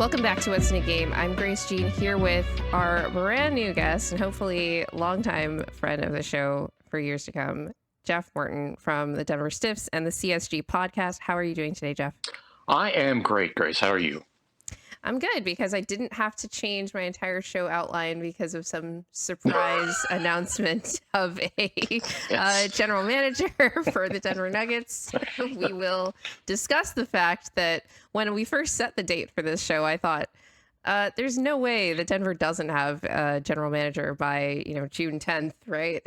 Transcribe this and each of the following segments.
Welcome back to What's in a Game. I'm Grace Jean here with our brand new guest and hopefully longtime friend of the show for years to come, Jeff Morton from the Denver Stiffs and the CSG podcast. How are you doing today, Jeff? I am great, Grace. How are you? I'm good because I didn't have to change my entire show outline because of some surprise announcement of a general manager for the Denver Nuggets. We will discuss the fact that when we first set the date for this show, I thought there's no way that Denver doesn't have a general manager by June 10th, right?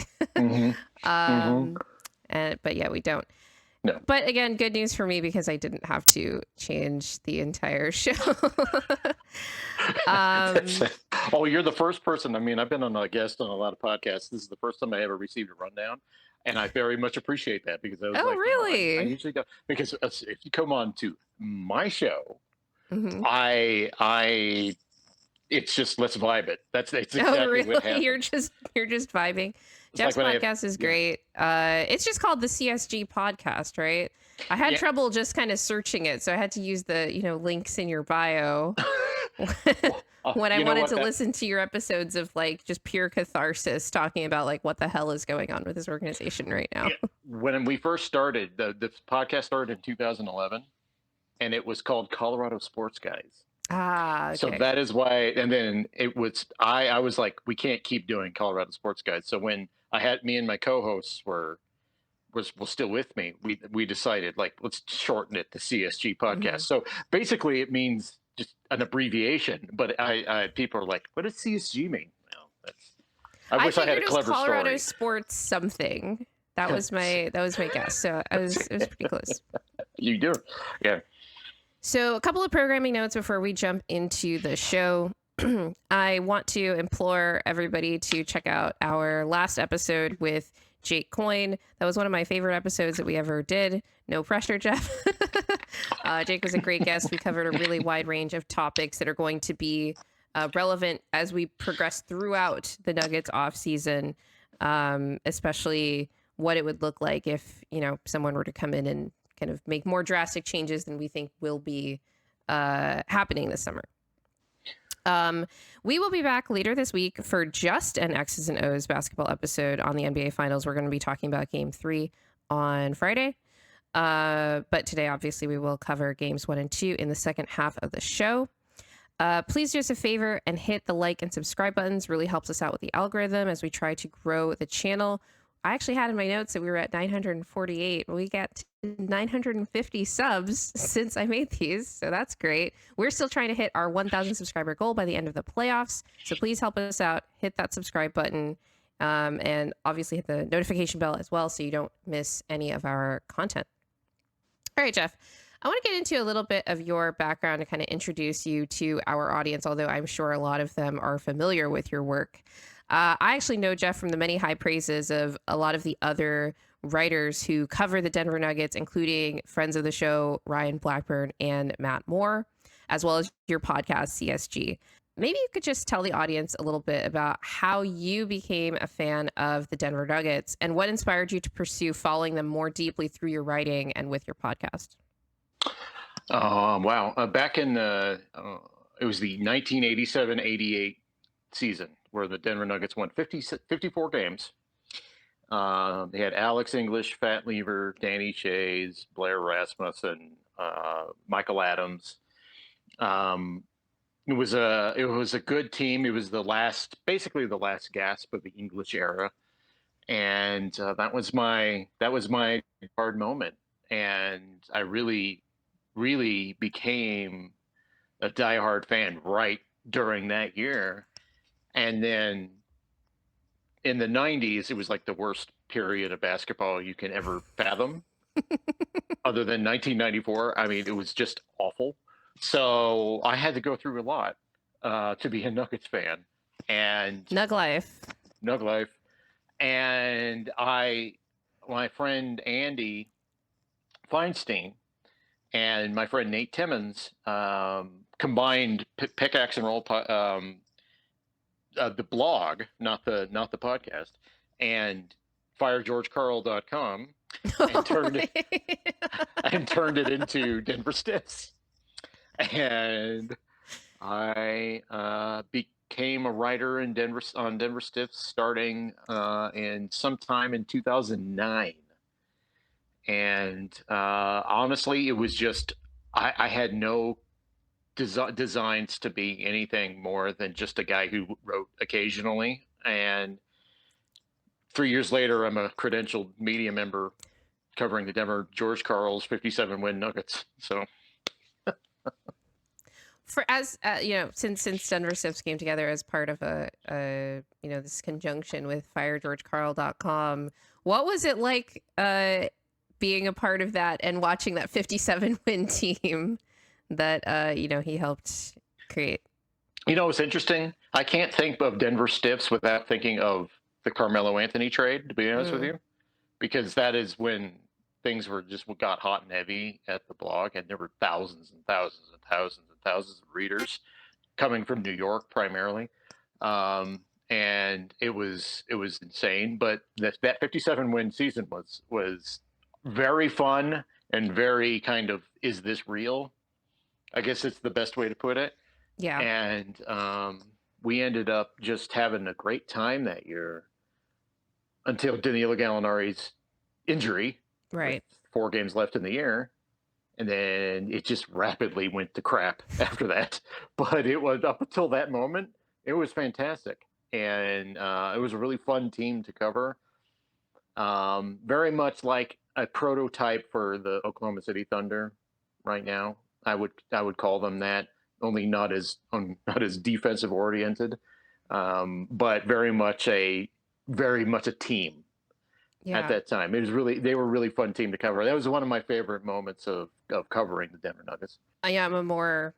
But yeah, we don't. No. But again, good news for me because I didn't have to change the entire show. Oh, you're the first person. I mean, I've been on a guest on a lot of podcasts. This is the first time I ever received a rundown, and I very much appreciate that because I was really? I usually don't, because if you come on to my show, it's just let's vibe it. That's exactly what happens. You're just vibing. Jeff's podcast is great. It's just called the CSG podcast, right? I had trouble just kind of searching it, so I had to use the links in your bio when I wanted to listen to your episodes of like just pure catharsis, talking about like what the hell is going on with this organization right now. Yeah. When we first started, the podcast started in 2011, and it was called Colorado Sports Guys. Okay. So that is why, and then it was, I was like, we can't keep doing Colorado Sports Guys. So when I had me and my co-hosts were still with me, we decided like, let's shorten it to CSG podcast. So basically it means just an abbreviation, but I people are like, what does CSG mean? Well, I wish I had a clever story. Colorado Sports something. That was my guess. So it was pretty close. You do. Yeah. So a couple of programming notes before we jump into the show. I want to implore everybody to check out our last episode with Jake Coyne. That was one of my favorite episodes that we ever did. No pressure, Jeff. Jake was a great guest. We covered a really wide range of topics that are going to be relevant as we progress throughout the Nuggets off season, especially what it would look like if someone were to come in and kind of make more drastic changes than we think will be happening this summer. We will be back later this week for just an X's and O's basketball episode on the NBA Finals. We're going to be talking about Game 3 on Friday. But today, obviously, we will cover Games 1 and 2 in the second half of the show. Please do us a favor and hit the like and subscribe buttons. Really helps us out with the algorithm as we try to grow the channel. I actually had in my notes that we were at 948. We got 950 subs since I made these, so that's great. We're still trying to hit our 1,000 subscriber goal by the end of the playoffs, so please help us out. Hit that subscribe button, and obviously hit the notification bell as well so you don't miss any of our content. All right, Jeff, I want to get into a little bit of your background to kind of introduce you to our audience, although I'm sure a lot of them are familiar with your work. I actually know Jeff from the many high praises of a lot of the other writers who cover the Denver Nuggets, including friends of the show, Ryan Blackburn and Matt Moore, as well as your podcast, CSG. Maybe you could just tell the audience a little bit about how you became a fan of the Denver Nuggets and what inspired you to pursue following them more deeply through your writing and with your podcast. Wow. Back in it was the 1987-88 season where the Denver Nuggets won 54 games. They had Alex English, Fat Lever, Danny Shays, Blair Rasmussen, Michael Adams. It was a good team. It was basically the last gasp of the English era, and that was my hard moment. And I really became a diehard fan right during that year. And then in the 90s, it was like the worst period of basketball you can ever fathom, other than 1994. I mean, it was just awful. So I had to go through a lot to be a Nuggets fan. And Nug life. And my friend Andy Feinstein and my friend Nate Timmons combined Pickaxe and Roll, the blog, not the podcast, and firegeorgecarl.com and turned it into Denver Stiffs. And I became a writer in Denver Stiffs starting in sometime in 2009. And honestly, it was just I had no designs to be anything more than just a guy who wrote occasionally. And 3 years later, I'm a credentialed media member covering the Denver George Karl's 57 win Nuggets. So For as since Denver Stiffs came together as part of this conjunction with firegeorgekarl.com, what was it like being a part of that and watching that 57 win team that he helped create? it's interesting. I can't think of Denver Stiffs without thinking of the Carmelo Anthony trade, to be honest with you, because that is when things were just got hot and heavy at the blog, and there were thousands and thousands and thousands and thousands of readers coming from New York primarily, and it was insane. But that 57 win season was very fun and very kind of, is this real? I guess it's the best way to put it. Yeah. And we ended up just having a great time that year until Danilo Gallinari's injury. Right. With 4 games left in the year. And then it just rapidly went to crap after that. But it was, up until that moment, it was fantastic. And it was a really fun team to cover. Very much like a prototype for the Oklahoma City Thunder right now. I would call them that, only not as defensive oriented, but very much a team. Yeah. At that time. They were a really fun team to cover. That was one of my favorite moments of covering the Denver Nuggets. I am a more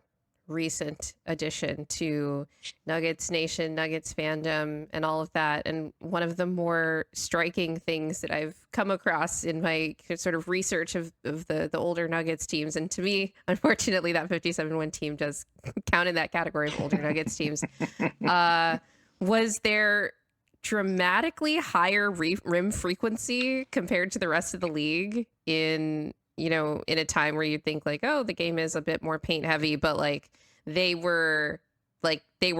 recent addition to Nuggets Nation, Nuggets fandom, and all of that. And one of the more striking things that I've come across in my sort of research of the older Nuggets teams, and to me, unfortunately, that 57 win team does count in that category of older Nuggets teams, was their dramatically higher rim frequency compared to the rest of the league in a time where you'd think like, oh, the game is a bit more paint heavy, but like they were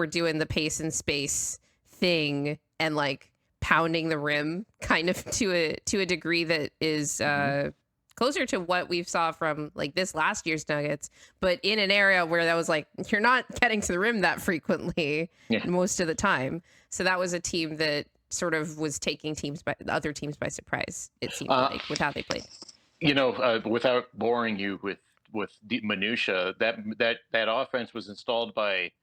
doing the pace and space thing and like pounding the rim kind of to a degree that is closer to what we've saw from like this last year's Nuggets, but in an area where that was like, you're not getting to the rim that frequently most of the time. So that was a team that sort of was taking other teams by surprise, it seemed like, with how they played. Without boring you with deep minutia, that offense was installed by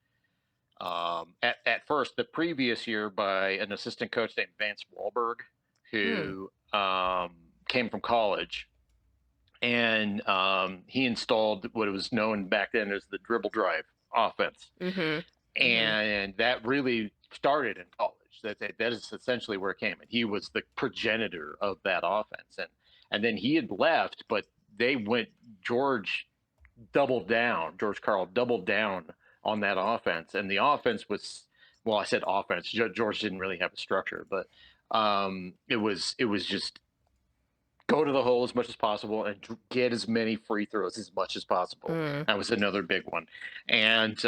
at first the previous year by an assistant coach named Vance Wahlberg, who came from college, and he installed what was known back then as the dribble drive offense, and that really started in college. That is essentially where it came, and he was the progenitor of that offense, and then he had left, but George Karl doubled down on that offense, and the offense was, well, I said offense. George didn't really have a structure, but it was just go to the hole as much as possible and get as many free throws as much as possible. That was another big one, and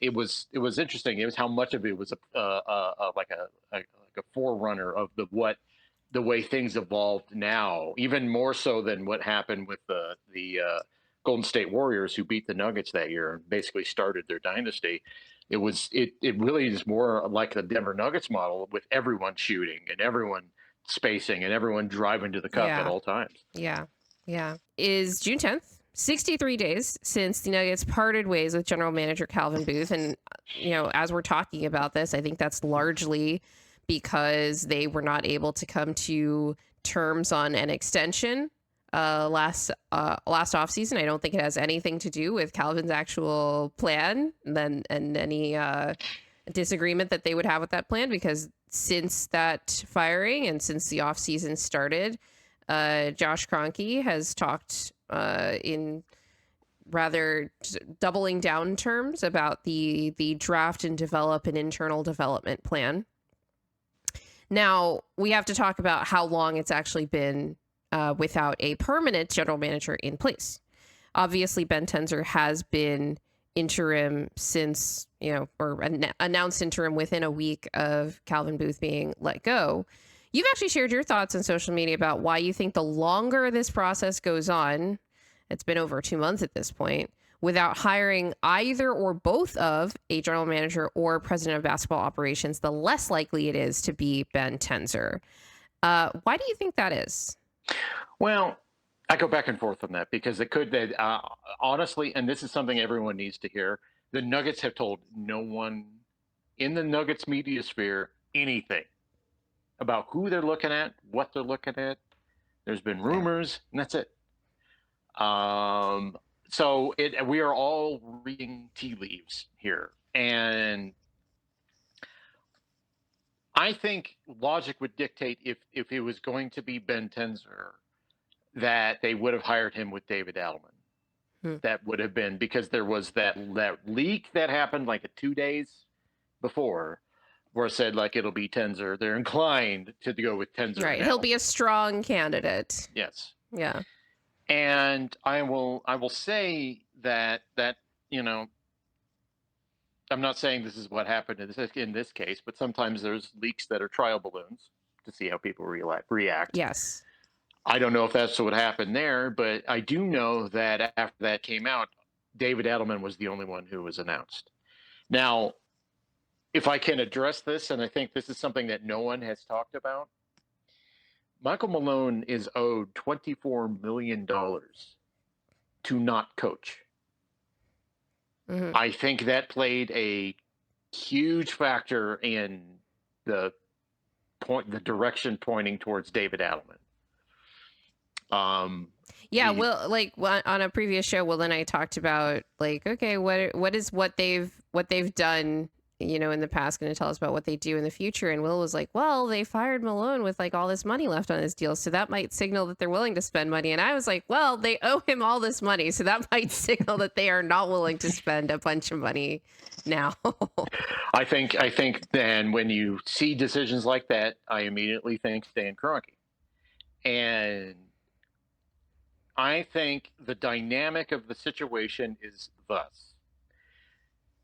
it was interesting. It was how much of it was like a forerunner of the way things evolved now, even more so than what happened with the Golden State Warriors, who beat the Nuggets that year and basically started their dynasty. It really is more like the Denver Nuggets model, with everyone shooting and everyone spacing and everyone driving to the cup at all times. Yeah. Is June 10th, 63 days since the Nuggets parted ways with general manager Calvin Booth. And, as we're talking about this, I think that's largely because they were not able to come to terms on an extension last offseason. I don't think it has anything to do with Calvin's actual plan and any disagreement that they would have with that plan, because since that firing and since the offseason started, Josh Kroenke has talked in rather doubling down terms about the draft and develop an internal development plan. Now, we have to talk about how long it's actually been without a permanent general manager in place. Obviously, Ben Tenzer has been interim since, or announced interim within a week of Calvin Booth being let go. You've actually shared your thoughts on social media about why you think the longer this process goes on, it's been over 2 months at this point, without hiring either or both of a general manager or president of basketball operations, the less likely it is to be Ben Tenzer. Why do you think that is? Well, I go back and forth on that because it could, honestly, and this is something everyone needs to hear. The Nuggets have told no one in the Nuggets media sphere anything about who they're looking at, what they're looking at. There's been rumors, and that's it. So we are all reading tea leaves here, and I think logic would dictate if it was going to be Ben Tenzer that they would have hired him with David Adelman. That would have been because there was that leak that happened like 2 days before where it said like it'll be Tenzer. They're inclined to go with Tenzer. Right. He'll be a strong candidate. Yes. Yeah. And I will say that I'm not saying this is what happened in this case, but sometimes there's leaks that are trial balloons to see how people react. Yes. I don't know if that's what happened there, but I do know that after that came out, David Adelman was the only one who was announced. Now, if I can address this, and I think this is something that no one has talked about, Michael Malone is owed $24 million to not coach. Mm-hmm. I think that played a huge factor in the direction pointing towards David Adelman. Will, like on a previous show, Will and I talked about like, okay, what is what they've done, in the past, going to tell us about what they do in the future. And Will was like, well, they fired Malone with like all this money left on his deal, so that might signal that they're willing to spend money. And I was like, well, they owe him all this money, so that might signal that they are not willing to spend a bunch of money now. I think then when you see decisions like that, I immediately think Stan Kroenke. And I think the dynamic of the situation is thus.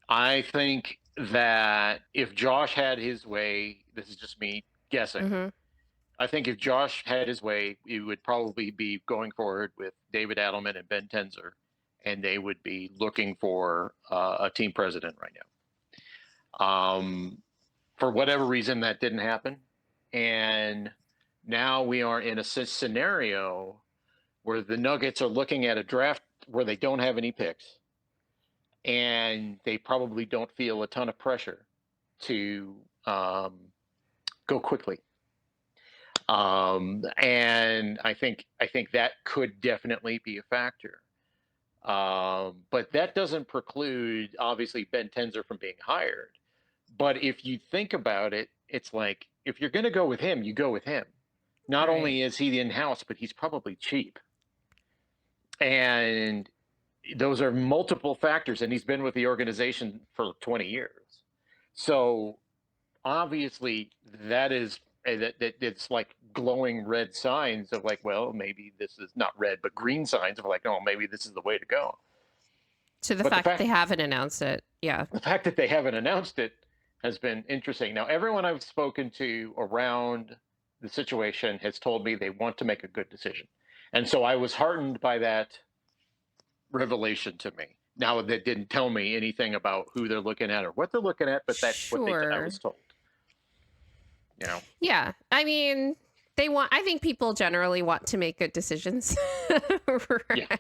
I think that if Josh had his way, this is just me guessing. Mm-hmm. I think if Josh had his way, he would probably be going forward with David Adelman and Ben Tenzer, and they would be looking for a team president right now. For whatever reason, that didn't happen. And now we are in a scenario where the Nuggets are looking at a draft where they don't have any picks, and they probably don't feel a ton of pressure to go quickly. And I think that could definitely be a factor. But that doesn't preclude, obviously, Ben Tenzer from being hired. But if you think about it, it's like, if you're going to go with him, you go with him. Not only is he in-house, but he's probably cheap. And those are multiple factors, and he's been with the organization for 20 years. So obviously that it's like glowing red signs of like, well, maybe this is not red, but green signs of like, oh, maybe this is the way to go. So the fact that they haven't announced it. Yeah. The fact that they haven't announced it has been interesting. Now, everyone I've spoken to around the situation has told me they want to make a good decision. And so I was heartened by that revelation to me. Now, that didn't tell me anything about who they're looking at or what they're looking at, but that's what I was told. Yeah. I mean, I think people generally want to make good decisions. Right. Yeah.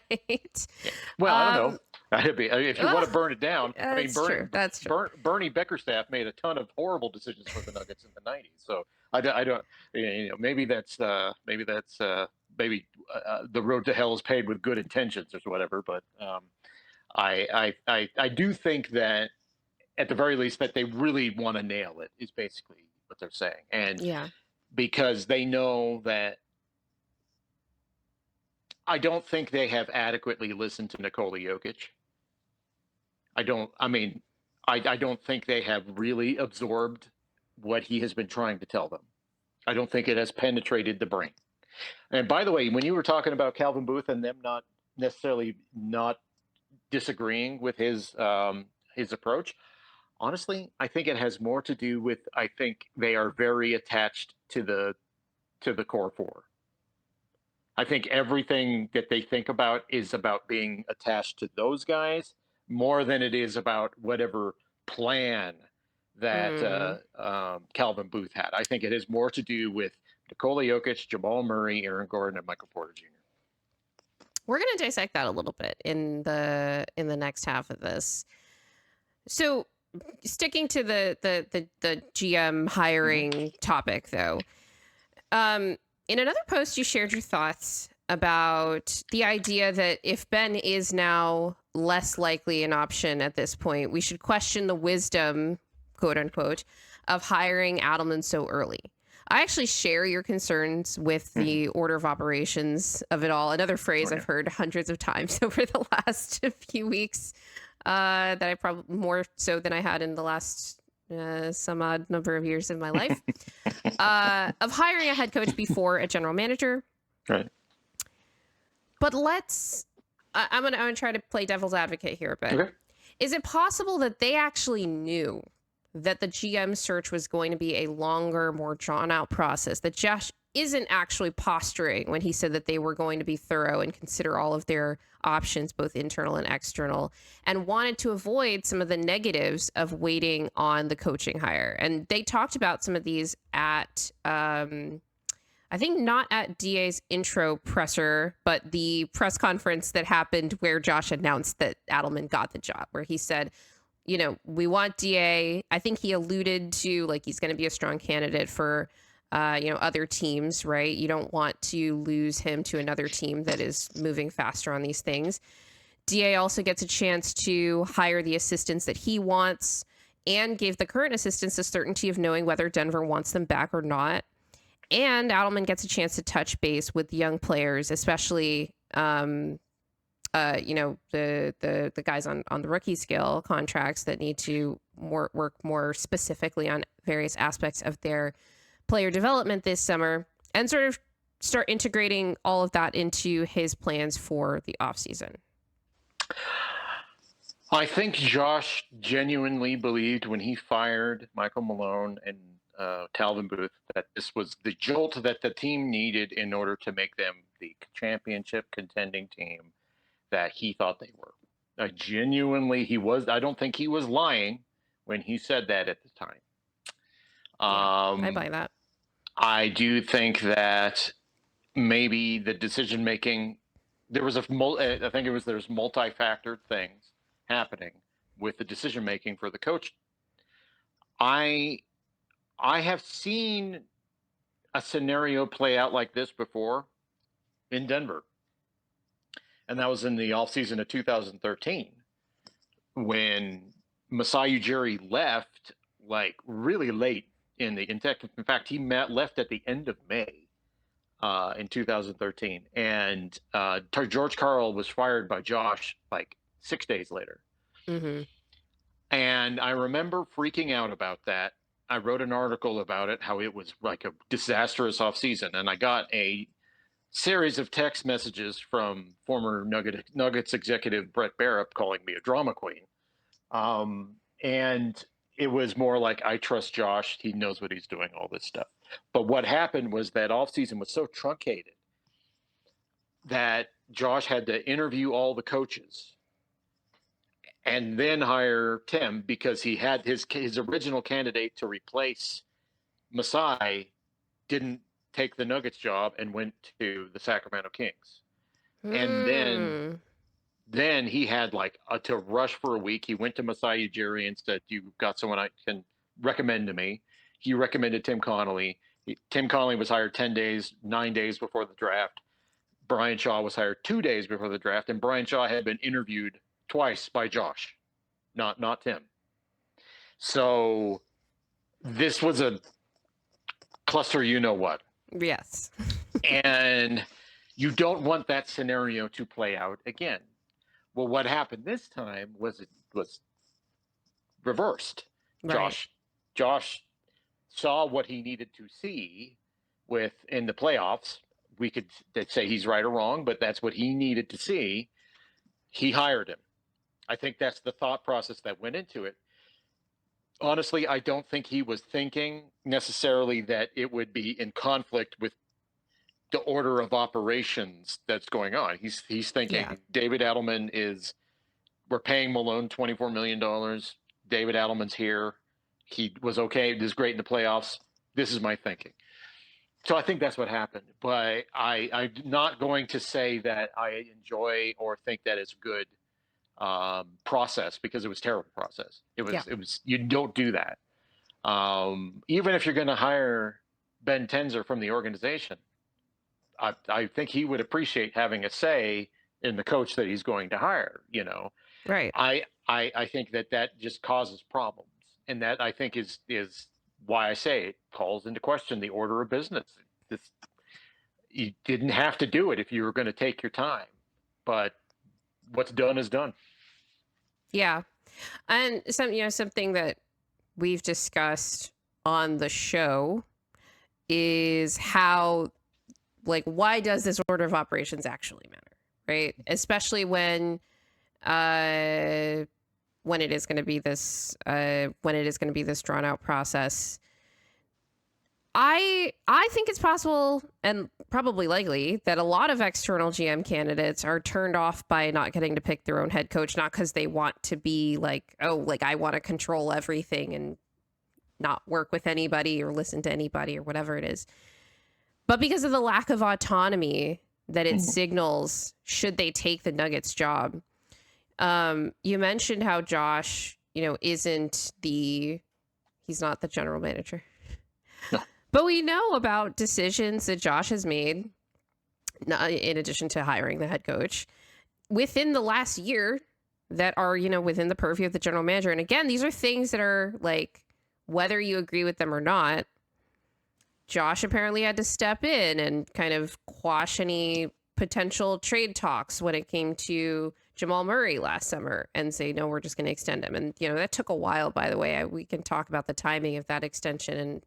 Well, I don't know. If you want to burn it down, That's true. Bernie Beckerstaff made a ton of horrible decisions for the Nuggets in the '90s. So I don't, maybe that's the road to hell is paved with good intentions or whatever. But I do think that at the very least that they really want to nail it is basically what they're saying, and because they know that. I don't think they have adequately listened to Nikola Jokic. I don't think they have really absorbed what he has been trying to tell them. I don't think it has penetrated the brain. And by the way, when you were talking about Calvin Booth and them not necessarily not disagreeing with his approach. Honestly, I think it has more to do with, I think they are very attached to the core four. I think everything that they think about is about being attached to those guys more than it is about whatever plan that Mm. Calvin Booth had. I think it has more to do with Nikola Jokic, Jamal Murray, Aaron Gordon, and Michael Porter Jr. We're going to dissect that a little bit in the next half of this. So, sticking to the GM hiring topic, though, in another post, you shared your thoughts about the idea that if Ben is now less likely an option at this point, we should question the wisdom, quote unquote, of hiring Adelman so early. I actually share your concerns with the order of operations of it all. Another phrase I've heard hundreds of times over the last few weeks, that I probably more so than I had in the last some odd number of years of my life, of hiring a head coach before a general manager. Right. But I'm gonna try to play devil's advocate here a bit. Okay. Is it possible that they actually knew that the GM search was going to be a longer, more drawn out process, that Josh isn't actually posturing when he said that they were going to be thorough and consider all of their options, both internal and external, and wanted to avoid some of the negatives of waiting on the coaching hire? And they talked about some of these at, I think not at DA's intro presser, but the press conference that happened where Josh announced that Adelman got the job, where he said, you know, we want DA. I think he alluded to like he's going to be a strong candidate for, other teams, right? You don't want to lose him to another team that is moving faster on these things. DA also gets a chance to hire the assistants that he wants and gave the current assistants the certainty of knowing whether Denver wants them back or not. And Adelman gets a chance to touch base with young players, especially, the guys on the rookie scale contracts that need to work more specifically on various aspects of their player development this summer, and sort of start integrating all of that into his plans for the offseason. I think Josh genuinely believed when he fired Michael Malone and Calvin Booth that this was the jolt that the team needed in order to make them the championship contending team that he thought they were. I don't think he was lying when he said that at the time. I buy that. I do think that maybe the decision making, there's multi-factored things happening with the decision making for the coach. I have seen a scenario play out like this before in Denver. And that was in the offseason of 2013 when Masai Ujiri left like really late in fact, he left at the end of May in 2013. And George Karl was fired by Josh like 6 days later. Mm-hmm. And I remember freaking out about that. I wrote an article about it, how it was like a disastrous offseason. And I got a series of text messages from former Nuggets executive Brett Barrett calling me a drama queen. And it was more like, I trust Josh. He knows what he's doing, all this stuff. But what happened was that offseason was so truncated that Josh had to interview all the coaches and then hire Tim because he had his original candidate to replace Masai didn't take the Nuggets job and went to the Sacramento Kings. And then he had like to rush for a week. He went to Masai Ujiri and said, "You've got someone I can recommend to me." He recommended Tim Connolly. Tim Connolly was hired 9 days before the draft. Brian Shaw was hired 2 days before the draft, and Brian Shaw had been interviewed twice by Josh, not Tim. So this was a cluster, you know what? Yes. And you don't want that scenario to play out again. Well, what happened this time was it was reversed. Right. Josh saw what he needed to see in the playoffs. We could say he's right or wrong, but that's what he needed to see. He hired him. I think that's the thought process that went into it. Honestly, I don't think he was thinking necessarily that it would be in conflict with the order of operations that's going on. He's Yeah. thinking David Adelman is, we're paying Malone $24 million. David Adelman's here. He was okay. He was great in the playoffs. This is my thinking. So I think that's what happened. But I'm not going to say that I enjoy or think that it's good process, because it was terrible process. Yeah. It was, you don't do that. Even if you're going to hire Ben Tenzer from the organization, I think he would appreciate having a say in the coach that he's going to hire. You know, Right. I think that that just causes problems, and that I think is why I say it calls into question the order of business. This, you didn't have to do it if you were going to take your time, but what's done is done. Yeah. And something that we've discussed on the show is how, like, why does this order of operations actually matter, right? Especially when it is going to be this drawn out process. I think it's possible and probably likely that a lot of external GM candidates are turned off by not getting to pick their own head coach, not because they want to be like, oh, like I want to control everything and not work with anybody or listen to anybody or whatever it is, but because of the lack of autonomy that it signals should they take the Nuggets job. You mentioned how Josh, he's not the general manager. No. But we know about decisions that Josh has made, in addition to hiring the head coach, within the last year that are, within the purview of the general manager. And again, these are things that are like, whether you agree with them or not, Josh apparently had to step in and kind of quash any potential trade talks when it came to Jamal Murray last summer and say, no, we're just going to extend him. And, that took a while, by the way. We can talk about the timing of that extension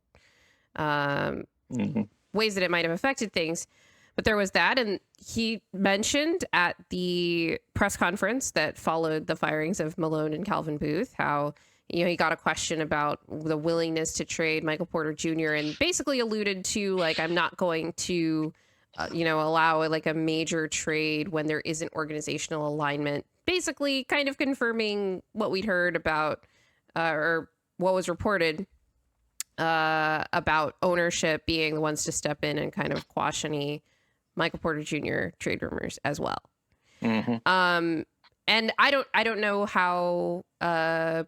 and ways that it might have affected things. But there was that. And he mentioned at the press conference that followed the firings of Malone and Calvin Booth how, he got a question about the willingness to trade Michael Porter Jr. and basically alluded to, like, I'm not going to, allow like a major trade when there isn't organizational alignment, basically kind of confirming what we'd heard about or what was reported about ownership being the ones to step in and kind of quash any Michael Porter Jr. trade rumors as well. And I don't know how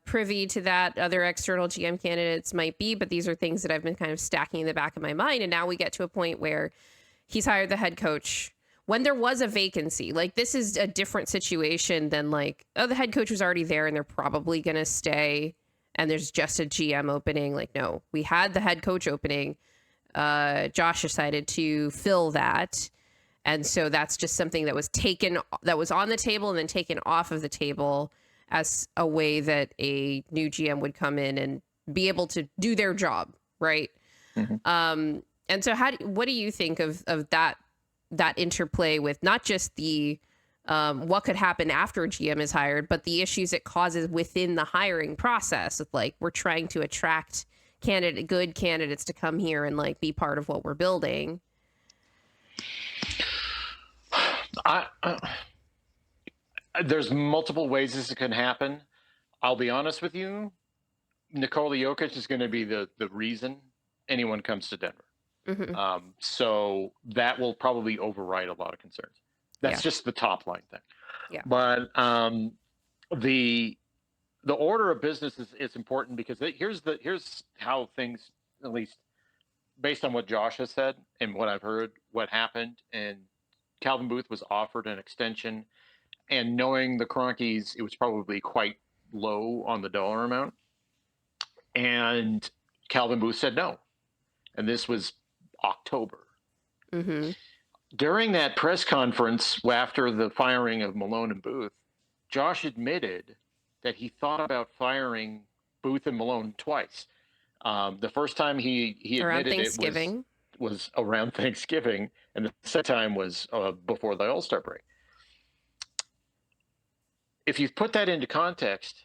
privy to that other external GM candidates might be, but these are things that I've been kind of stacking in the back of my mind. And now we get to a point where he's hired the head coach when there was a vacancy. Like, this is a different situation than like, oh, the head coach was already there and they're probably going to stay and there's just a GM opening. Like, no, we had the head coach opening. Josh decided to fill that. And so that's just something that was on the table and then taken off of the table as a way that a new GM would come in and be able to do their job, right? And so what do you think of that interplay with not just the what could happen after a GM is hired, but the issues it causes within the hiring process with, like, we're trying to attract good candidates to come here and like be part of what we're building? There's multiple ways this can happen. I'll be honest with you. Nikola Jokic is going to be the reason anyone comes to Denver. So that will probably override a lot of concerns. That's just the top line thing. Yeah. But the order of business is important, because here's how things, at least based on what Josh has said and what I've heard, what happened. And Calvin Booth was offered an extension, and knowing the Kroenkes, it was probably quite low on the dollar amount. And Calvin Booth said no. And this was October. During that press conference after the firing of Malone and Booth, Josh admitted that he thought about firing Booth and Malone twice. The first time he Around admitted Thanksgiving. it was around Thanksgiving, and the second time was before the All-Star break. if you put that into context,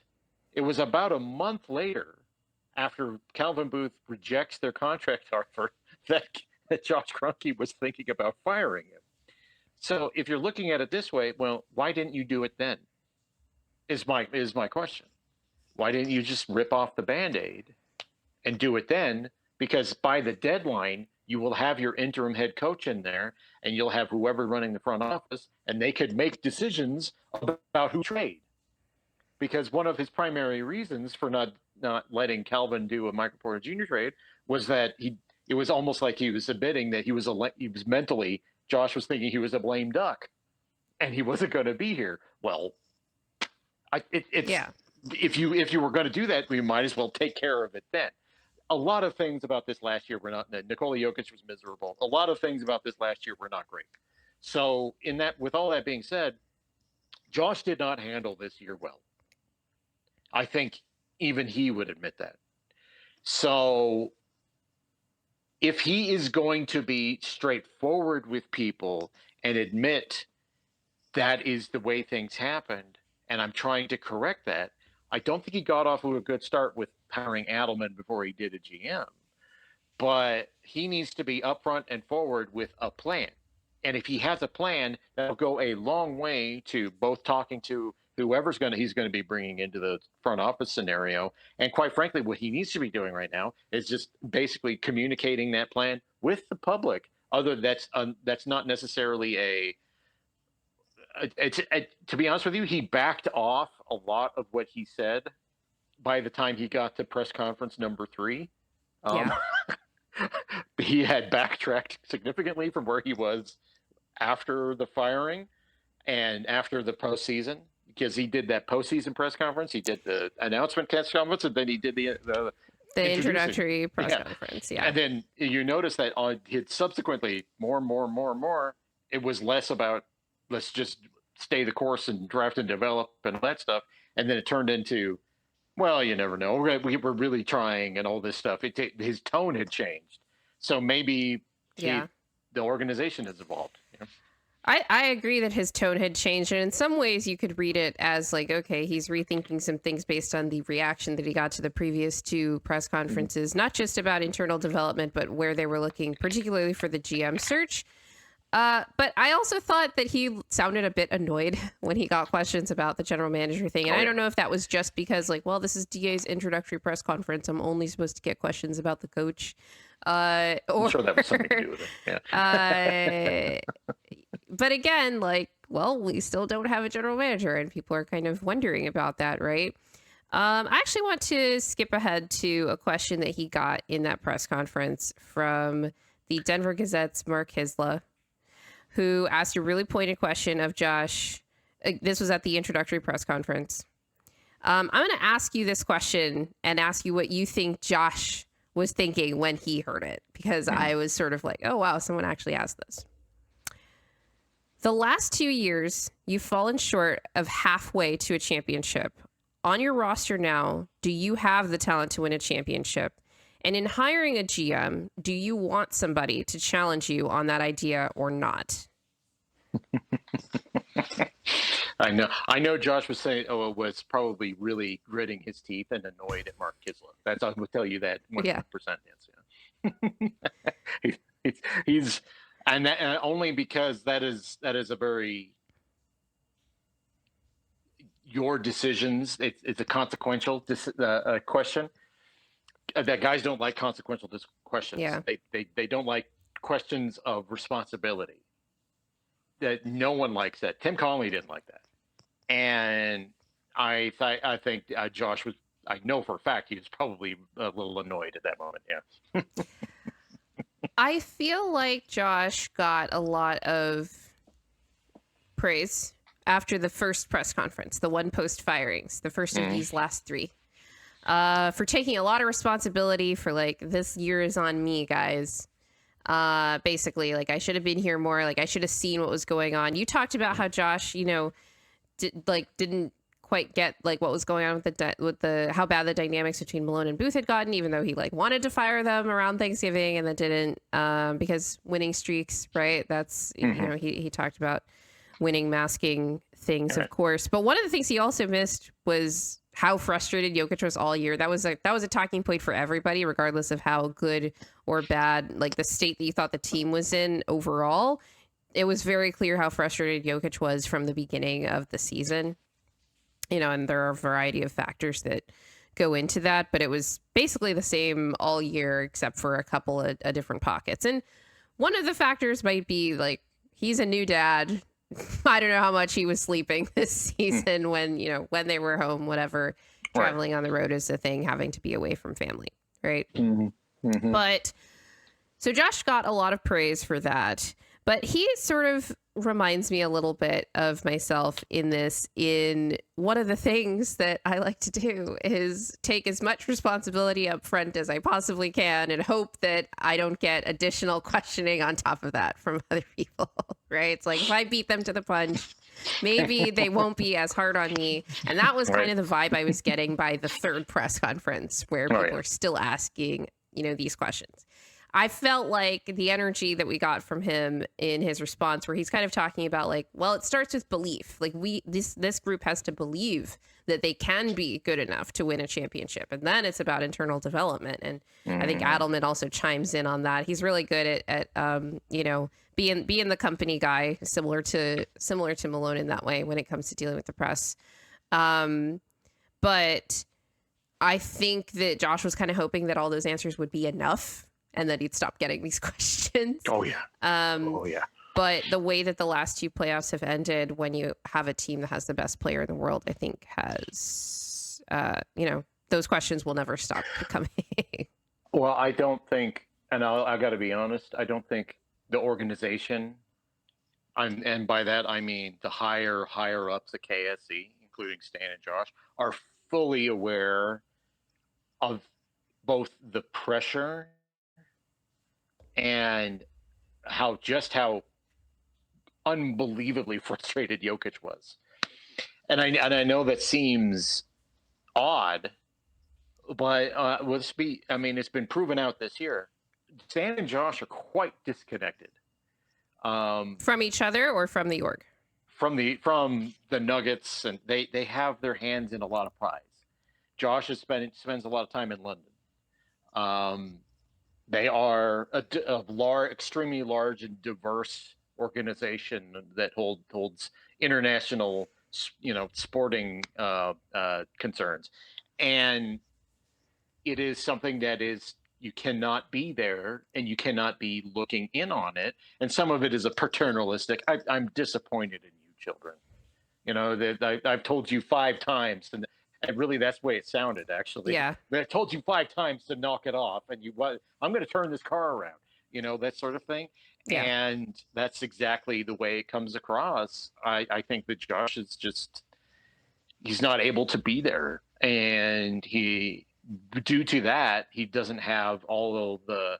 it was about a month later, after Calvin Booth rejects their contract offer, that Josh Kroenke was thinking about firing him. So if you're looking at it this way, well, why didn't you do it then? Is my question. Why didn't you just rip off the Band-Aid and do it then? Because by the deadline, you will have your interim head coach in there, and you'll have whoever running the front office, and they could make decisions about who trade. Because one of his primary reasons for not letting Calvin do a Michael Porter Jr. trade was that it was almost like he was admitting that he was mentally, Josh was thinking he was a lame duck, and he wasn't going to be here. Well, if you were going to do that, we might as well take care of it then. A lot of things about this last year were not. Nikola Jokic was miserable. A lot of things about this last year were not great. So with all that being said, Josh did not handle this year well. I think even he would admit that. So if he is going to be straightforward with people and admit that is the way things happened, and I'm trying to correct that, I don't think he got off to a good start with hiring Adelman before he did a GM. But he needs to be upfront and forward with a plan. And if he has a plan, that'll go a long way to both talking to whoever he's going to be bringing into the front office scenario. And quite frankly, what he needs to be doing right now is just basically communicating that plan with the public. That's not necessarily to be honest with you, he backed off a lot of what he said by the time he got to press conference number 3. He had backtracked significantly from where he was after the firing and after the postseason, because he did that postseason press conference, he did the announcement press conference, and then he did the introductory press conference. Yeah. And then you notice that subsequently more, it was less about let's just stay the course and draft and develop and all that stuff. And then it turned into, well, you never know. We're really trying and all this stuff. His tone had changed. So maybe the organization has evolved. You know? I agree that his tone had changed. And in some ways you could read it as like, okay, he's rethinking some things based on the reaction that he got to the previous 2 press conferences, not just about internal development, but where they were looking particularly for the GM search. But I also thought that he sounded a bit annoyed when he got questions about the general manager thing. And I don't know if that was just because, like, well, this is DA's introductory press conference. I'm only supposed to get questions about the coach. I'm sure that was something to do with it. Yeah. But again, like, well, we still don't have a general manager, and people are kind of wondering about that, right? I actually want to skip ahead to a question that he got in that press conference from the Denver Gazette's Mark Hisla, who asked a really pointed question of Josh. This was at the introductory press conference. I'm going to ask you this question and ask you what you think Josh was thinking when he heard it, because I was sort of like, oh, wow, someone actually asked this. The last 2 years, you've fallen short of halfway to a championship. On your roster now, do you have the talent to win a championship? And in hiring a GM, do you want somebody to challenge you on that idea or not? I know Josh was saying, was probably really gritting his teeth and annoyed at Mark Kisler. I would tell you that 100%. Yes. he's and only because that is a very your decisions. It's a consequential question. That guys don't like consequential questions. Yeah. They don't like questions of responsibility. That no one likes that. Tim Connelly didn't like that, and I think Josh was. I know for a fact he was probably a little annoyed at that moment. Yeah. I feel like Josh got a lot of praise after the first press conference, the one post firings, the first of these last 3. For taking a lot of responsibility for, like, this year is on me, guys. Basically, like, I should have been here more. Like, I should have seen what was going on. You talked about how Josh, didn't quite get like what was going on with the how bad the dynamics between Malone and Booth had gotten, even though he like wanted to fire them around Thanksgiving and then didn't, because winning streaks, right? That's he talked about winning masking things, of course. But one of the things he also missed was how frustrated Jokic was all year. That was a talking point for everybody, regardless of how good or bad, like the state that you thought the team was in overall. It was very clear how frustrated Jokic was from the beginning of the season. And there are a variety of factors that go into that, but it was basically the same all year except for a couple of different pockets. And one of the factors might be like he's a new dad. I don't know how much he was sleeping this season when they were home, whatever. Traveling on the road is a thing, having to be away from family, right? But so Josh got a lot of praise for that. But he sort of reminds me a little bit of myself in one of the things that I like to do is take as much responsibility up front as I possibly can and hope that I don't get additional questioning on top of that from other people, right? It's like if I beat them to the punch, maybe they won't be as hard on me. And that was kind of the vibe I was getting by the third press conference where people are still asking, these questions. I felt like the energy that we got from him in his response, where he's kind of talking about like, well, it starts with belief. Like this group has to believe that they can be good enough to win a championship. And then it's about internal development. And I think Adelman also chimes in on that. He's really good at being the company guy, similar to Malone in that way when it comes to dealing with the press. But I think that Josh was kind of hoping that all those answers would be enough and that he'd stop getting these questions. Oh, yeah. But the way that the last two playoffs have ended, when you have a team that has the best player in the world, I think has, those questions will never stop coming. Well, I don't think, and I got to be honest, I don't think the organization, and by that I mean the higher ups at KSE, including Stan and Josh, are fully aware of both the pressure and how unbelievably frustrated Jokic was. And I know that seems odd, but it's been proven out this year. Stan and Josh are quite disconnected. From each other or from the org? From the Nuggets, and they have their hands in a lot of pies. Josh spends a lot of time in London. They are extremely large and diverse organization that holds international, sporting concerns, and it is something that you cannot be there and you cannot be looking in on it. And some of it is a paternalistic. I'm disappointed in you, children. That I've told you 5 times and really, that's the way it sounded, actually. Yeah. I told you 5 times to knock it off, and I'm going to turn this car around, that sort of thing. Yeah. And that's exactly the way it comes across. I think that Josh is he's not able to be there. And due to that, he doesn't have all of the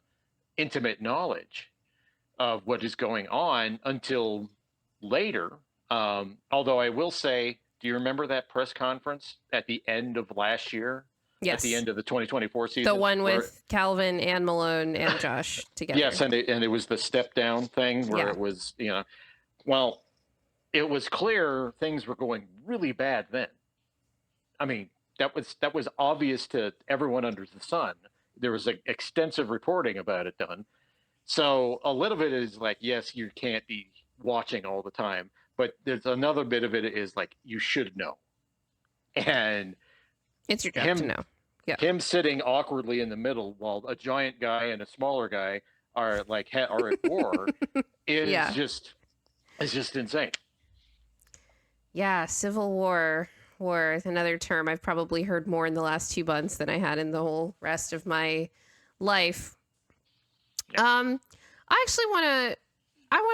intimate knowledge of what is going on until later. Although I will say, do you remember that press conference at the end of last year? Yes. At the end of the 2024 season? The one with Calvin and Malone and Josh together. Yes, and it was the step down thing where it was, well, it was clear things were going really bad then. I mean, that was obvious to everyone under the sun. There was extensive reporting about it done. So a little bit is like, yes, you can't be watching all the time. But there's another bit of it is like, you should know. And it's your job to know. Yeah. Him sitting awkwardly in the middle while a giant guy and a smaller guy are at war is just insane. Yeah. Civil war another term I've probably heard more in the last 2 months than I had in the whole rest of my life. Yeah. I actually want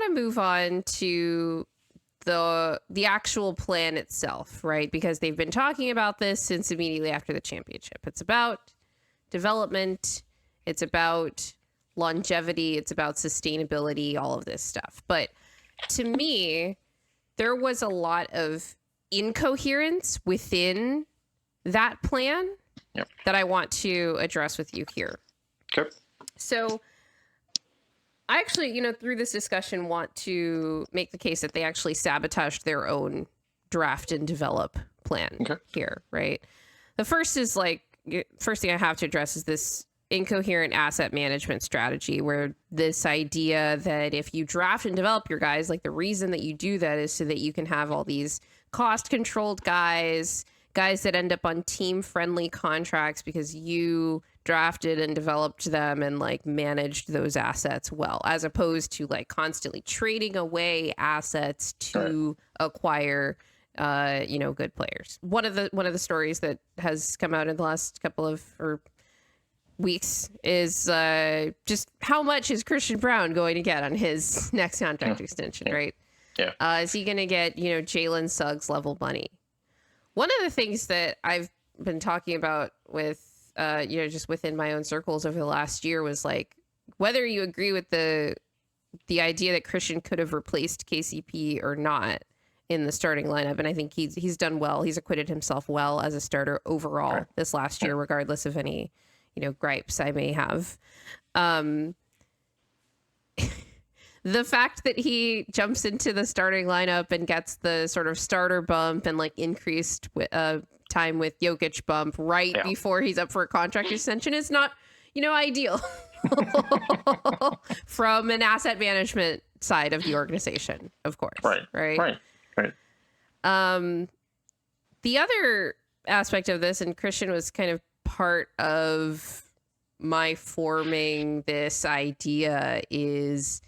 to move on to the actual plan itself, right? Because they've been talking about this since immediately after the championship. It's about development. It's about longevity. It's about sustainability, all of this stuff. But to me, there was a lot of incoherence within that plan that I want to address with you here. Okay. So I actually, through this discussion, want to make the case that they actually sabotaged their own draft and develop plan Okay. here, right? The first is first thing I have to address is this incoherent asset management strategy, where this idea that if you draft and develop your guys, like the reason that you do that is so that you can have all these cost controlled guys that end up on team friendly contracts because you drafted and developed them and like managed those assets well, as opposed to like constantly trading away assets to acquire good players. One of the stories that has come out in the last couple of weeks is just how much is Christian Brown going to get on his next contract extension, right? Yeah. Is he going to get, Jalen Suggs level money? One of the things that I've been talking about with, just within my own circles over the last year was like, whether you agree with the idea that Christian could have replaced KCP or not in the starting lineup. And I think he's done well. He's acquitted himself well as a starter overall this last year, regardless of any, gripes I may have. The fact that he jumps into the starting lineup and gets the sort of starter bump and like increased time with Jokic bump before he's up for a contract extension is not, ideal from an asset management side of the organization, of course. Right. The other aspect of this, and Christian was kind of part of my forming this idea, is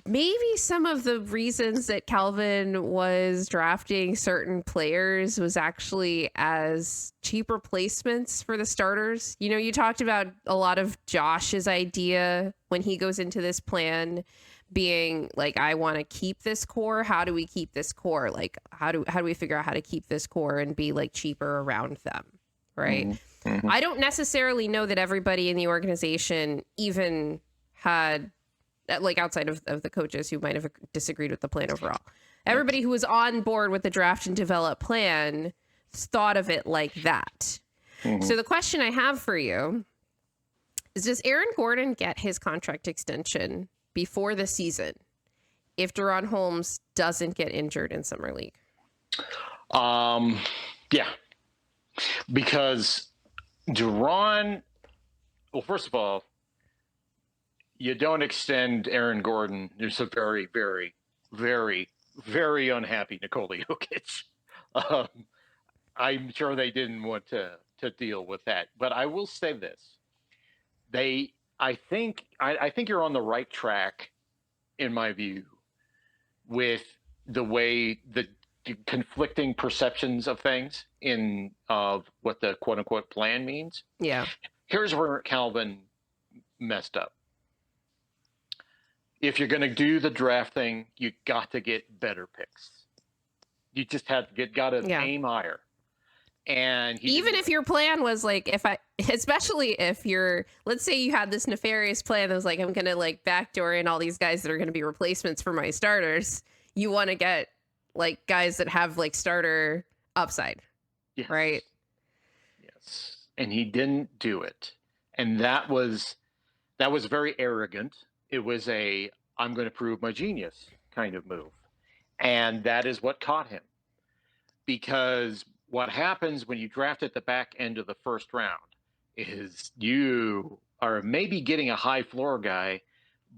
maybe some of the reasons that Calvin was drafting certain players was actually as cheap replacements for the starters. You talked about a lot of Josh's idea when he goes into this plan being like, I want to keep this core. How do we keep this core? Like, how do we figure out how to keep this core and be like cheaper around them? Right. Mm-hmm. I don't necessarily know that everybody in the organization even had, like, outside of the coaches who might have disagreed with the plan overall. Everybody who was on board with the draft and develop plan thought of it like that. Mm-hmm. So the question I have for you is, does Aaron Gordon get his contract extension before the season if De'Ron Holmes doesn't get injured in Summer League? Yeah. Because De'Ron, well, first of all, you don't extend Aaron Gordon. There's a very, very, very, very unhappy Nikola Jokic. I'm sure they didn't want to deal with that. But I will say this: I think you're on the right track, in my view, with the way the conflicting perceptions of things of what the quote unquote plan means. Yeah. Here's where Calvin messed up. If you're going to do the draft thing, you got to get better picks. You just got to aim higher. And even if your plan was like, especially if let's say you had this nefarious plan that was like, I'm going to like backdoor in all these guys that are going to be replacements for my starters. You want to get like guys that have like starter upside. Yes. Right. Yes. And he didn't do it. And that was very arrogant. It was I'm going to prove my genius kind of move. And that is what caught him. Because what happens when you draft at the back end of the first round is you are maybe getting a high floor guy,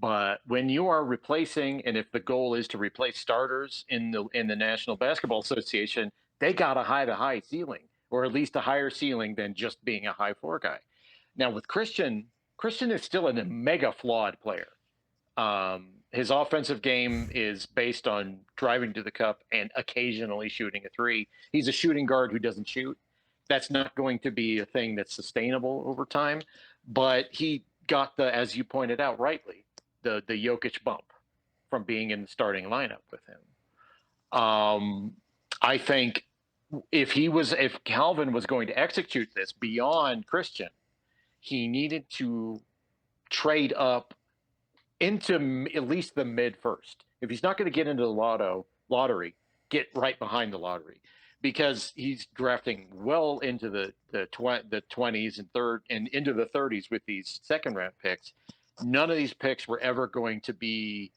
but when you are replacing, and if the goal is to replace starters in the National Basketball Association, they got a high ceiling, or at least a higher ceiling than just being a high floor guy. Now with Christian is still a mega flawed player. His offensive game is based on driving to the cup and occasionally shooting a three. He's a shooting guard who doesn't shoot. That's not going to be a thing that's sustainable over time. But he got the, as you pointed out rightly, the Jokic bump from being in the starting lineup with him. I think if Calvin was going to execute this beyond Christian, he needed to trade up into at least the mid first. If he's not going to get into the lottery, get right behind the lottery, because he's drafting well into the 20s and into the 30s with these second round picks. None of these picks were ever going to be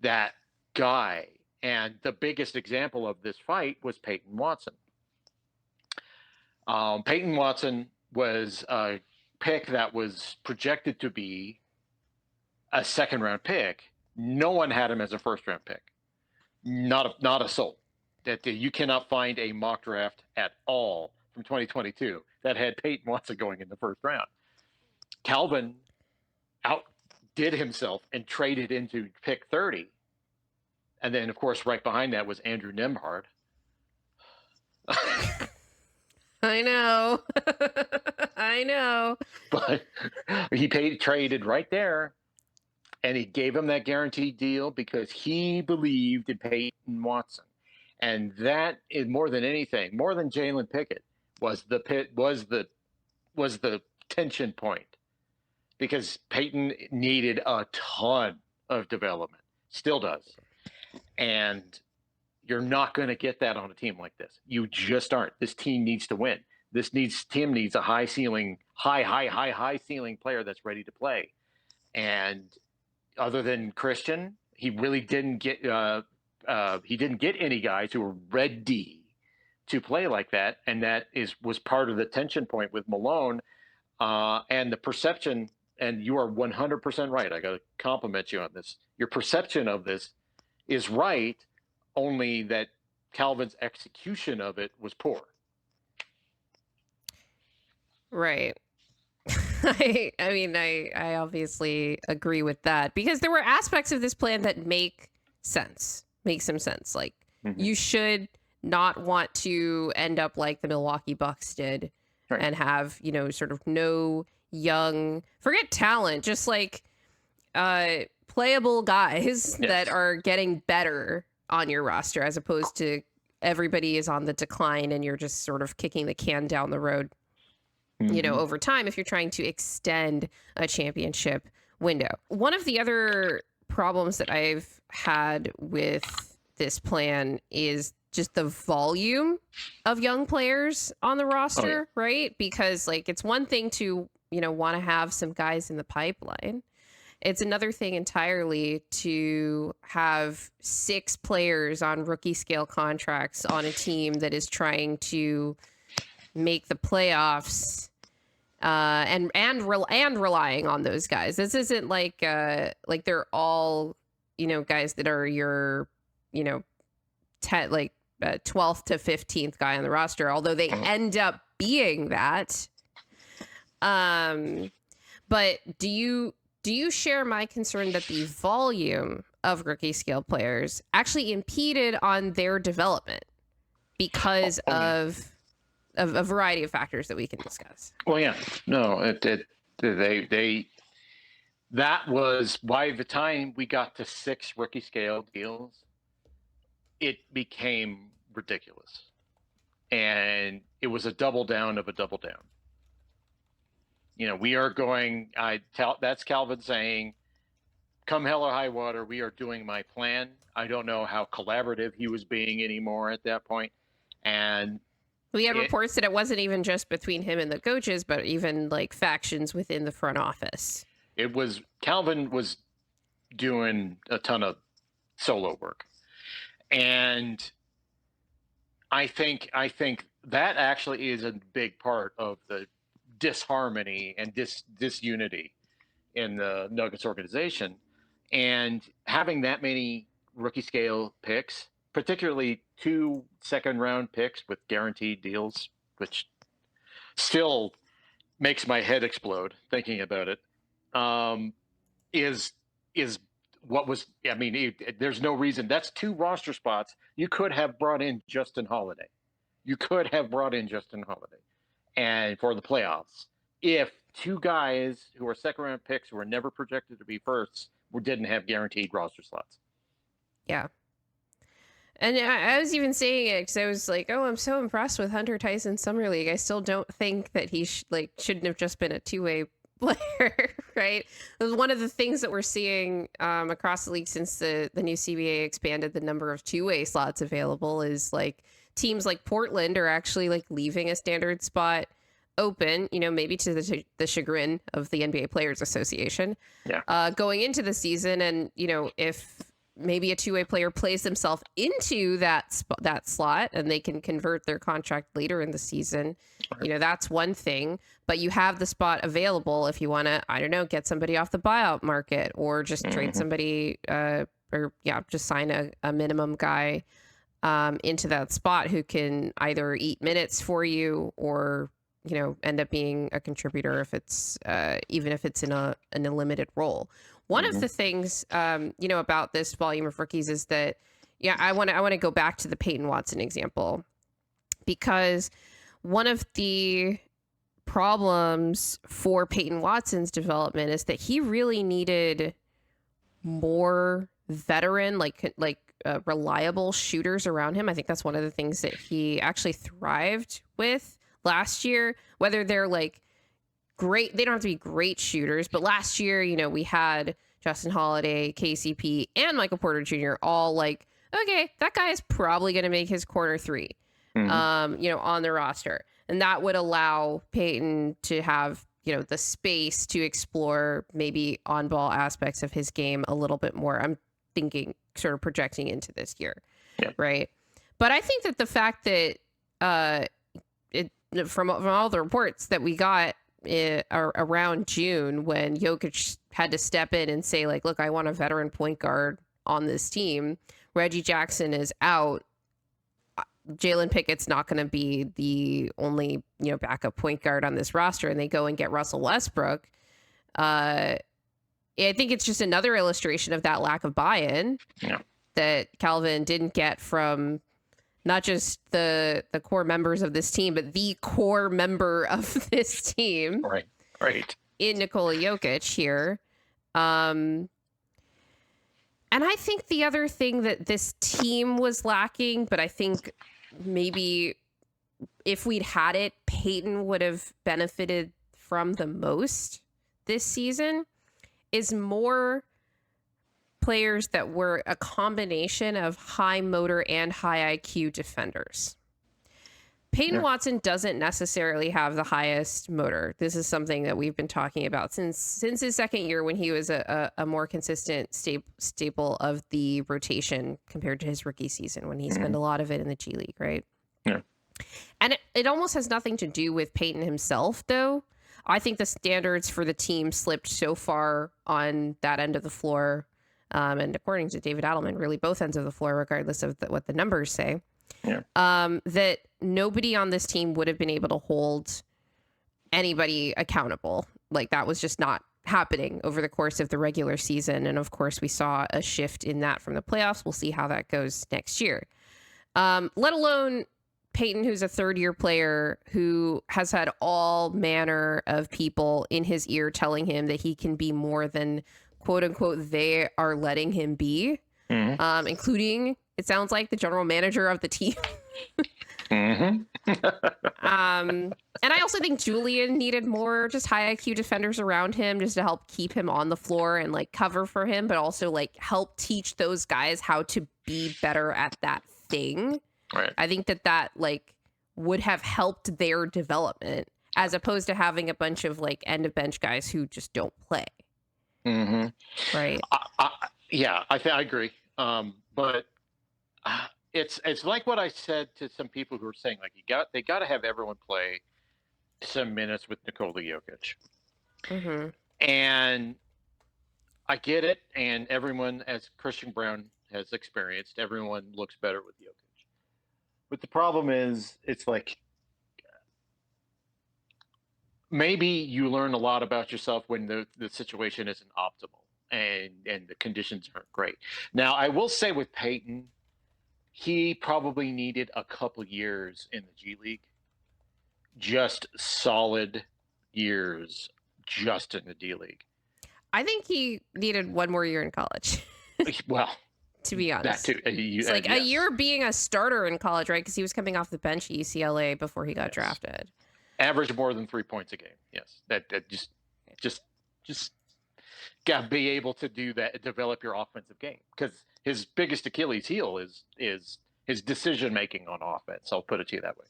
that guy. And the biggest example of this fight was Peyton Watson. Peyton Watson was a pick that was projected to be a second-round pick. No one had him as a first-round pick. Not a soul. That you cannot find a mock draft at all from 2022 that had Peyton Watson going in the first round. Calvin outdid himself and traded into pick 30. And then, of course, right behind that was Andrew Nembhard. I know. I know. But he traded right there, and he gave him that guaranteed deal because he believed in Peyton Watson. And that is more than anything, more than Jalen Pickett, was the tension point, because Peyton needed a ton of development, still does, and you're not going to get that on a team like this. You just aren't. This team needs to win. Team needs a high ceiling player that's ready to play. And other than Christian, he really didn't get any guys who were ready to play like that, and that was part of the tension point with Malone, and the perception. And you are 100% right. I got to compliment you on this. Your perception of this is right, only that Calvin's execution of it was poor. Right. I mean, I obviously agree with that, because there were aspects of this plan that make some sense. Like, you should not want to end up like the Milwaukee Bucks did, right, and have, sort of no young, forget talent, just like playable guys, yes, that are getting better on your roster, as opposed to everybody is on the decline and you're just sort of kicking the can down the road, over time, if you're trying to extend a championship window. One of the other problems that I've had with this plan is just the volume of young players on the roster, right? Because, like, it's one thing to, want to have some guys in the pipeline. It's another thing entirely to have 6 players on rookie scale contracts on a team that is trying to make the playoffs, and relying on those guys. This isn't like they're all, guys that are your, 12th to 15th guy on the roster, although they end up being that. But do you share my concern that the volume of rookie scale players actually impeded on their development because of a variety of factors that we can discuss? Well, yeah, no, that was, by the time we got to 6 rookie scale deals, it became ridiculous, and it was a double down of a double down. We are going. That's Calvin saying, "Come hell or high water, we are doing my plan." I don't know how collaborative he was being anymore at that point, and we had reports that it wasn't even just between him and the coaches, but even like factions within the front office. Calvin was doing a ton of solo work, and I think that actually is a big part of the disharmony and disunity in the Nuggets organization. And having that many rookie scale picks, particularly 2 second-round picks with guaranteed deals, which still makes my head explode thinking about it, is what was. I mean, there's no reason. That's 2 roster spots. You could have brought in Justin Holiday. And for the playoffs, if 2 guys who are second-round picks who were never projected to be firsts didn't have guaranteed roster slots. Yeah. And I was even saying it because I was like, oh, I'm so impressed with Hunter Tyson Summer League. I still don't think that he shouldn't have just been a 2-way player, right? It was one of the things that we're seeing across the league since the new CBA expanded the number of 2-way slots available, is like teams like Portland are actually like leaving a standard spot open, maybe to the chagrin of the NBA Players Association, Yeah. going into the season. And, if maybe a two-way player plays themselves into that slot and they can convert their contract later in the season, Right. that's one thing. But you have the spot available if you want to, I don't know, get somebody off the buyout market or just trade Mm-hmm. somebody, just sign a minimum guy into that spot who can either eat minutes for you or end up being a contributor if it's even if it's in a limited role. One of Mm-hmm. the things about this volume of rookies is that I want to go back to the Peyton Watson example, because one of the problems for Peyton Watson's development is that he really needed more veteran, reliable shooters around him. I think that's one of the things that he actually thrived with last year. Whether they're like great, they don't have to be great shooters, but last year, we had Justin Holiday, KCP, and Michael Porter Jr. all like, okay, that guy is probably going to make his corner three, Mm-hmm. on the roster. And that would allow Peyton to have, the space to explore maybe on ball aspects of his game a little bit more. I'm thinking sort of projecting into this year. Yeah. Right. But I think that the fact that from all the reports that we got around June, when Jokic had to step in and say, like, look, I want a veteran point guard on this team. Reggie Jackson is out. Jalen Pickett's not going to be the only, backup point guard on this roster, and they go and get Russell Westbrook. I think it's just another illustration of that lack of buy-in that Calvin didn't get from not just the core members of this team, but the core member of this team. Right. In Nikola Jokic here. And I think the other thing that this team was lacking, but I think maybe if we'd had it, Peyton would have benefited from the most this season, is more players that were a combination of high motor and high IQ defenders. Peyton Watson doesn't necessarily have the highest motor. This is something that we've been talking about since his second year, when he was a more consistent staple of the rotation compared to his rookie season, when he spent a lot of it in the G League, right? Yeah. And it almost has nothing to do with Peyton himself, though. I think the standards for the team slipped so far on that end of the floor, and according to David Adelman, really both ends of the floor, regardless of what the numbers say. Yeah. That nobody on this team would have been able to hold anybody accountable. Like, that was just not happening over the course of the regular season. And of course, we saw a shift in that from the playoffs. We'll see how that goes next year. Let alone Peyton, who's a third-year player who has had all manner of people in his ear telling him that he can be more than, quote unquote, they are letting him be, including, it sounds like, the general manager of the team. And I also think Julian needed more just high IQ defenders around him, just to help keep him on the floor and like cover for him, but also like help teach those guys how to be better at that thing. Right. I think that like would have helped their development, as opposed to having a bunch of like end of bench guys who just don't play. Right. I agree. But it's like what I said to some people who were saying, like, they got to have everyone play some minutes with Nikola Jokic. And I get it, and everyone, as Christian Brown has experienced, everyone looks better with Jokic. But the problem is, it's like, maybe you learn a lot about yourself when the situation isn't optimal and the conditions aren't great. Now, I will say with Peyton, he probably needed a couple years in the G League, just solid years just in the D League. I think he needed one more year in college. Well, to be honest, that too. It's like a year being a starter in college, right? Because he was coming off the bench at UCLA before he got drafted. Average more than 3 points a game. Yes, that just got to be able to do that, develop your offensive game, because his biggest Achilles heel is his decision making on offense. I'll put it to you that way.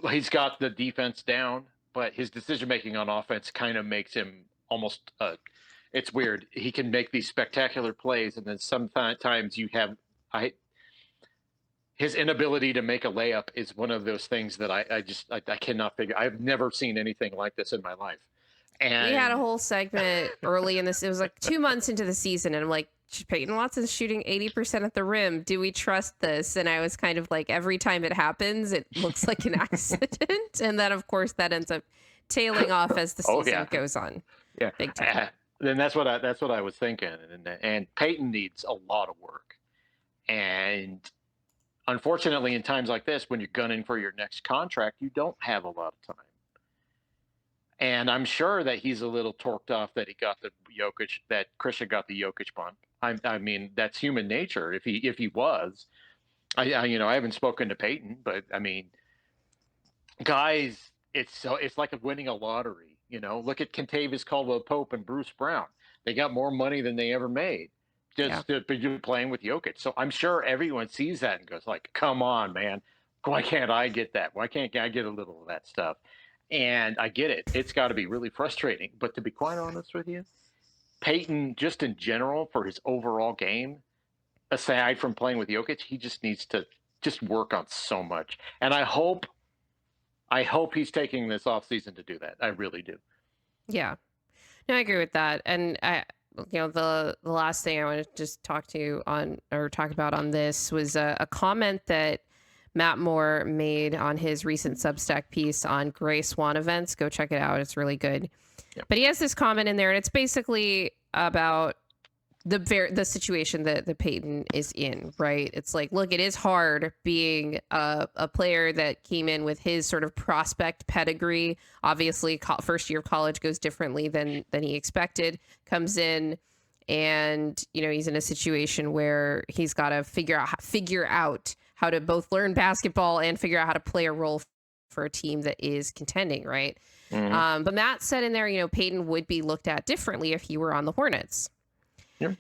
He's got the defense down, but his decision making on offense kind of makes him almost. It's weird. He can make these spectacular plays, and then sometimes you have. I His inability to make a layup is one of those things that I cannot figure. I've never seen anything like this in my life. We had a And whole segment early in this. It was like 2 months into the season, and I'm like, Peyton Watson's shooting 80% at the rim. Do we trust this? And I was kind of like, every time it happens, it looks like an accident. And then, of course, that ends up tailing off as the oh season yeah, goes on. yeah. Big time. Then that's what I was thinking. And Peyton needs a lot of work. And unfortunately, in times like this, when you're gunning for your next contract, you don't have a lot of time. And I'm sure that he's a little torqued off that he got that Christian got the Jokic bump. I mean, that's human nature. If he was, I haven't spoken to Peyton, but I mean, guys, it's like winning a lottery. Look at Kentavious Caldwell Pope and Bruce Brown. They got more money than they ever made Yeah. just to be playing with Jokic. So I'm sure everyone sees that and goes like, "Come on, man, why can't I get that? Why can't I get a little of that stuff?" And I get it. It's got to be really frustrating. But to be quite honest with you, Peyton, just in general, for his overall game, aside from playing with Jokic, he just needs to just work on so much. And I hope he's taking this off season to do that. I really do. Yeah. No, I agree with that. And the last thing I want to just talk about on this was a comment that Matt Moore made on his recent Substack piece on Gray Swan events. Go check it out. It's really good. Yeah. But he has this comment in there, and it's basically about the situation that Peyton is in, right? It's like, look, it is hard being a player that came in with his sort of prospect pedigree. Obviously, first year of college goes differently than he expected. Comes in, and he's in a situation where he's got to figure out how to both learn basketball and figure out how to play a role for a team that is contending, right? Mm-hmm. But Matt said in there, Peyton would be looked at differently if he were on the Hornets. Yeah.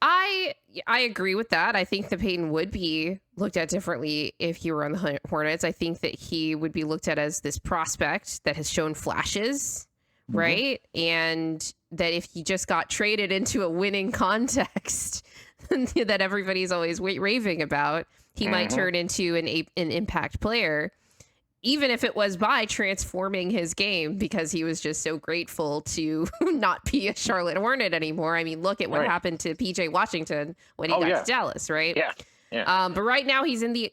I agree with that. I think that Peyton would be looked at differently if he were on the Hornets. I think that he would be looked at as this prospect that has shown flashes, right? And that if he just got traded into a winning context that everybody's always raving about, he might turn into an impact player, even if it was by transforming his game because he was just so grateful to not be a Charlotte Hornet anymore. I mean, look at what happened to PJ Washington when he got to Dallas, right? Yeah. Yeah. But right now he's in the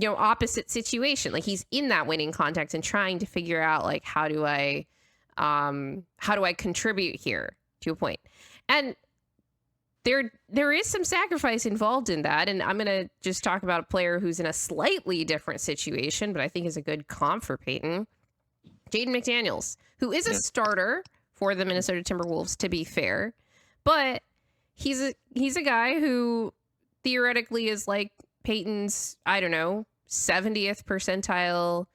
opposite situation. Like, he's in that winning context and trying to figure out, like, how do I contribute here to a point? And there is some sacrifice involved in that. And I'm going to just talk about a player who's in a slightly different situation, but I think is a good comp for Peyton. Jaden McDaniels, who is a starter for the Minnesota Timberwolves, to be fair, but he's a guy who theoretically is like Peyton's, I don't know, 70th percentile.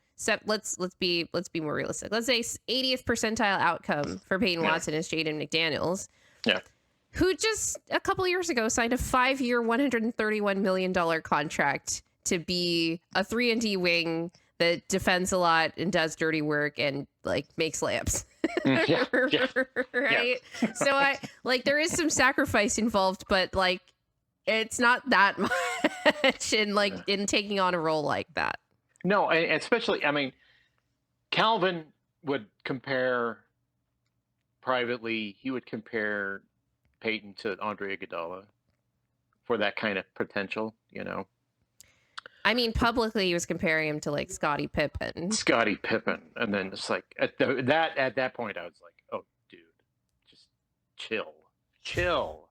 Let's be more realistic. Let's say 80th percentile outcome for Peyton Watson is Jaden McDaniels. Yeah. Who just a couple of years ago signed a 5-year, $131 million contract to be a 3-and-D wing that defends a lot and does dirty work and, like, makes layups. Right? So there is some sacrifice involved, but, like, it's not that much in taking on a role like that. No, and especially, I mean, Calvin would compare privately, he would compare Peyton to Andre Iguodala for that kind of potential, I mean, publicly he was comparing him to, like, Scottie Pippen, and then it's like at that point I was like, oh, dude, just chill.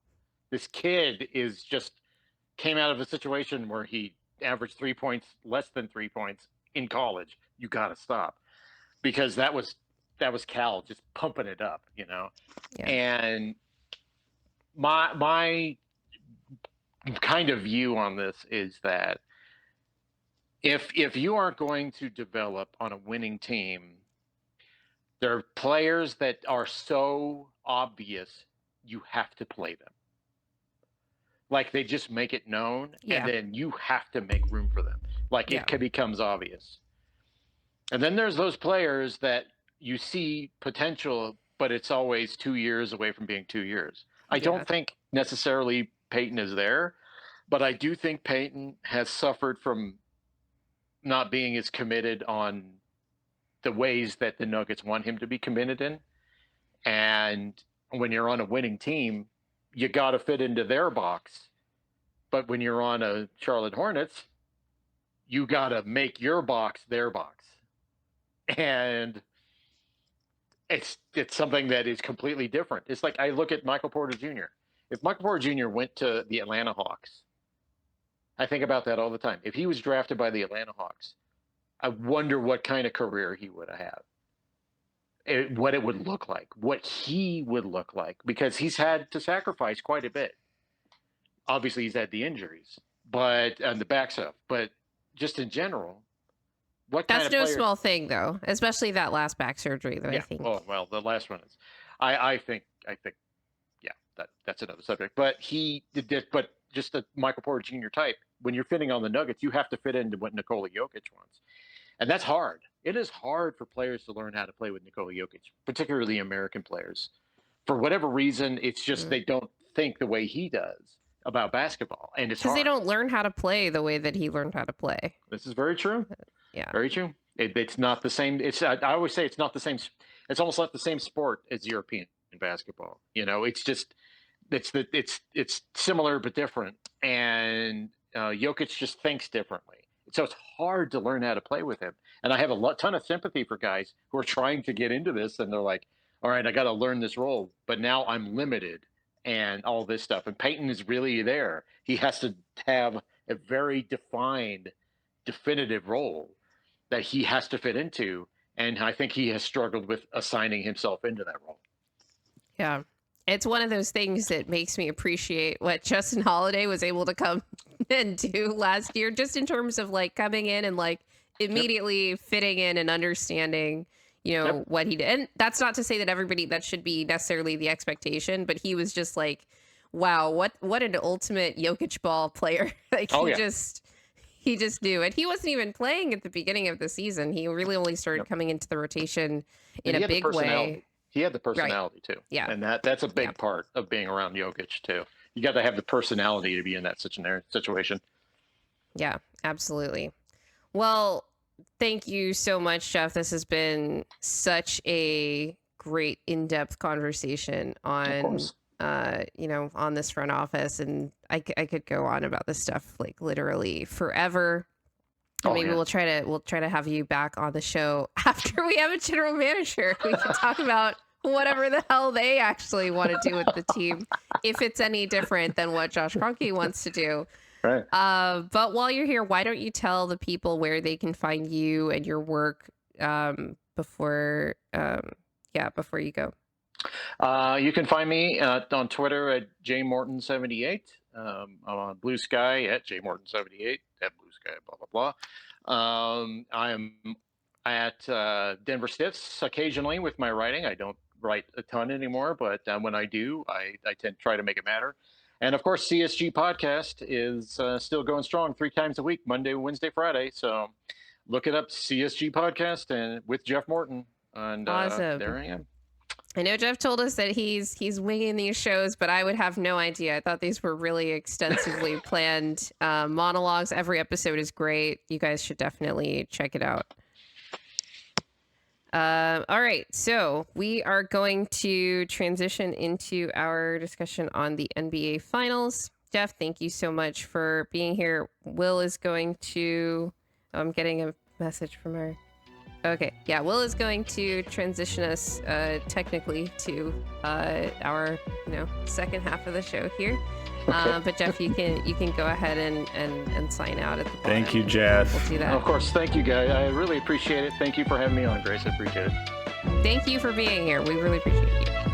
This kid came out of a situation where he averaged 3 points, less than 3 points in college. You got to stop, because that was Cal just pumping it up, Yeah. And my kind of view on this is that if you aren't going to develop on a winning team, there are players that are so obvious you have to play them. Like, they just make it known, and then you have to make room for them. Like, it becomes obvious. And then there's those players that you see potential, but it's always 2 years away from being 2 years. I Yeah. don't think necessarily Peyton is there, but I do think Peyton has suffered from not being as committed on the ways that the Nuggets want him to be committed in. And when you're on a winning team, you got to fit into their box. But when you're on a Charlotte Hornets, you got to make your box their box. And it's something that is completely different. It's like I look at Michael Porter Jr. If Michael Porter Jr. went to the Atlanta Hawks, I think about that all the time. If he was drafted by the Atlanta Hawks, I wonder what kind of career he would have had, what it would look like, what he would look like, because he's had to sacrifice quite a bit. Obviously, he's had the injuries, but and the back stuff, but just in general, what kind That's of no player? small thing, though, especially that last back surgery, though, Yeah. I think. Oh well, the last one is. I think. Yeah, that's another subject. But he did this. But just the Michael Porter Jr. type. When you're fitting on the Nuggets, you have to fit into what Nikola Jokic wants, and that's hard. It is hard for players to learn how to play with Nikola Jokic, particularly American players. For whatever reason, it's just they don't think the way he does about basketball, and it's Because hard. they don't learn how to play the way that he learned how to play. This is very true. Yeah. Very true. It's not the same. I always say it's not the same. It's almost like the same sport as European basketball. It's just it's similar but different. And Jokic just thinks differently. So it's hard to learn how to play with him. And I have a ton of sympathy for guys who are trying to get into this, and they're like, "All right, I got to learn this role, but now I'm limited." And all this stuff. And Peyton is really there. He has to have a very defined, definitive role that he has to fit into. And I think he has struggled with assigning himself into that role. Yeah. It's one of those things that makes me appreciate what Justin Holiday was able to come and do last year, just in terms of like coming in and like immediately fitting in and understanding, what he did. And that's not to say that that should be necessarily the expectation, but he was just like, wow, what an ultimate Jokic ball player. Like he just knew it. He wasn't even playing at the beginning of the season. He really only started coming into the rotation in a big way. He had the personality too. Yeah. And that's a big part of being around Jokic too. You got to have the personality to be in that situation. Yeah, absolutely. Well, thank you so much, Jeff. This has been such a great in-depth conversation on on this front office, and I could go on about this stuff like literally forever. Maybe we'll try to have you back on the show after we have a general manager. We can talk about whatever the hell they actually want to do with the team, if it's any different than what Josh Kroenke wants to do. Right. But while you're here, why don't you tell the people where they can find you and your work before you go? You can find me on Twitter at jmorton78. I'm on Blue Sky at jmorton78 at Blue Sky, blah, blah, blah. I'm at Denver Stiffs occasionally with my writing. I don't write a ton anymore, but when I do, I tend to try to make it matter. And of course, CSG Podcast is still going strong 3 times a week, Monday, Wednesday, Friday. So look it up, CSG Podcast, and with Jeff Morton. And awesome. There I am. I know Jeff told us that he's winging these shows, but I would have no idea. I thought these were really extensively planned monologues. Every episode is great. You guys should definitely check it out. All right, so we are going to transition into our discussion on the NBA Finals. Jeff, thank you so much for being here. Will is going to... I'm getting a message from her. Okay, yeah, Will is going to transition us technically to our second half of the show here. Okay. But Jeff, you can go ahead and sign out at the bottom. Thank you, Jeff. We'll do that. Of course, thank you, guys. I really appreciate it. Thank you for having me on, Grace. I appreciate it. Thank you for being here. We really appreciate you.